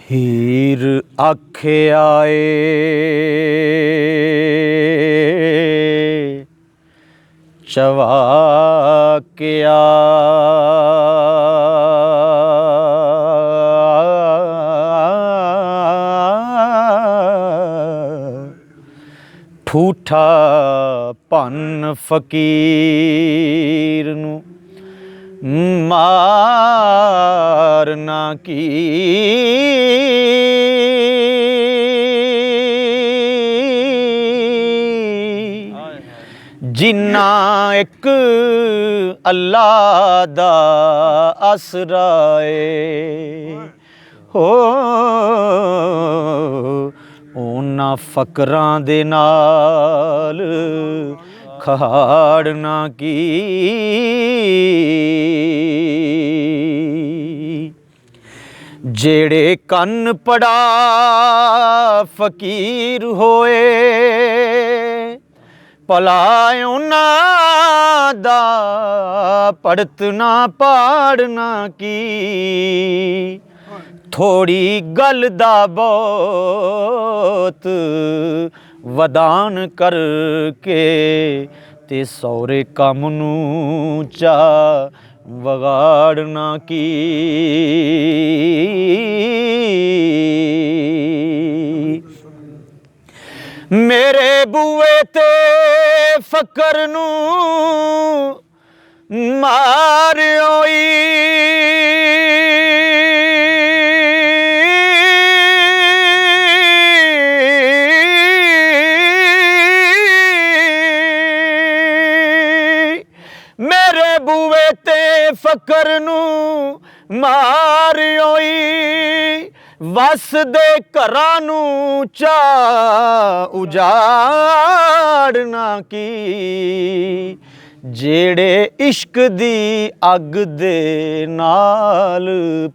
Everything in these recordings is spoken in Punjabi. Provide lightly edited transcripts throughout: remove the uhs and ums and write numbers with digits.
ਹੀਰ ਆਖਿਆ ਏ ਚਵਾਕਿਆ ਠੂਠਾ ਭੰਨ ਫਕੀਰ ਨੂੰ ਮਾਰ ਨਾ ਕੀ ਜਿੰਨਾ ਇੱਕ ਅੱਲਾ ਦਾ ਆਸਰਾ ਏ ਹੋ ਉਹਨਾਂ ਫਕਰਾਂ ਦੇ ਨਾਲ ਖਾੜ ਨਾ ਕੀ ਜਿਹੜੇ ਕੰਨ ਪੜਾ ਫਕੀਰ ਹੋਏ ਭਲਾ ਉਹਨਾਂ ਦਾ ਪੜਤ ਨਾ ਪਾੜਨਾ ਕੀ ਥੋੜੀ ਗੱਲ ਦਾ ਬਹੁਤ ਵਦਾਨ ਕਰਕੇ ਤੇ ਸਹੁਰੇ ਕੰਮ ਨੂੰ ਚਾ ਵਿਗਾੜਨਾ ਕੀ ਮੇਰੇ ਬੂਏ ਤੇ ਫਕਰ ਨੂੰ ਮਾਰਿਓਈ ਮੇਰੇ ਬੂਏ ਤੇ ਫਕਰ ਨੂੰ ਮਾਰਿਓਈ ਵਸਦੇ ਘਰਾਂ ਨੂੰ ਚਾ ਉਜਾੜਨਾ ਕੀ ਜਿਹੜੇ ਇਸ਼ਕ ਦੀ ਅੱਗ ਦੇ ਨਾਲ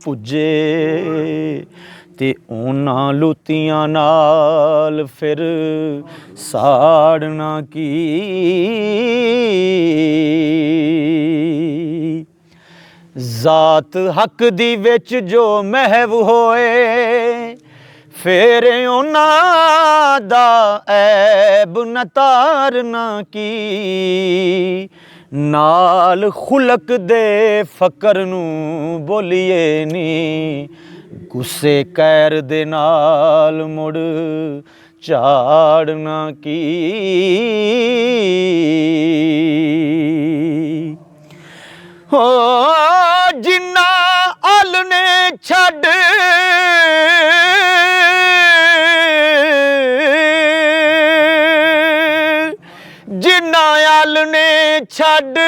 ਪੁੱਜੇ ਤੇ ਉਹਨਾਂ ਲੁੱਤੀਆਂ ਨਾਲ ਫਿਰ ਸਾੜਨਾ ਕੀ ਜ਼ਾਤ ਹੱਕ ਦੀ ਵਿੱਚ ਜੋ ਮਹਿਵ ਹੋਏ ਫਿਰ ਉਹਨਾਂ ਦਾ ਐਬ ਨ ਤਾਰਨਾ ਕੀ ਨਾਲ ਖੁਲਕ ਦੇ ਫਕਰ ਨੂੰ ਬੋਲੀਏ ਨੀ ਗੁੱਸੇ ਕੈਰ ਦੇ ਨਾਲ ਮੁੜ ਝਾੜਨਾ ਕੀ ਹੋ ਜਿੰਨਾ ਅਲ ਨੇ ਛੱਡ ਜਿੰਨਾ ਅਲ ਨੇ ਛੱਡ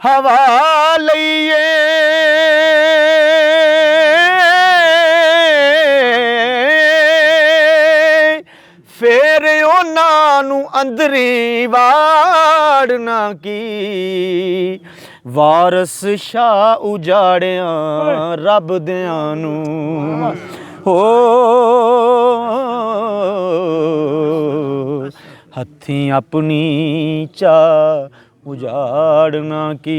ਹਵਾ ਲਈਏ ਫੇਰ ਉਹਨਾਂ ਨੂੰ ਅੰਦਰੀ ਵਾੜਨਾ ਕੀ ਵਾਰਸ ਸ਼ਾਹ ਉਜਾੜਿਆਂ ਰੱਬ ਦਿਆਂ ਨੂੰ ਹੋ ਹੱਥੀਂ ਆਪਣੀ ਚਾ ਉਜਾੜਨਾ ਕੀ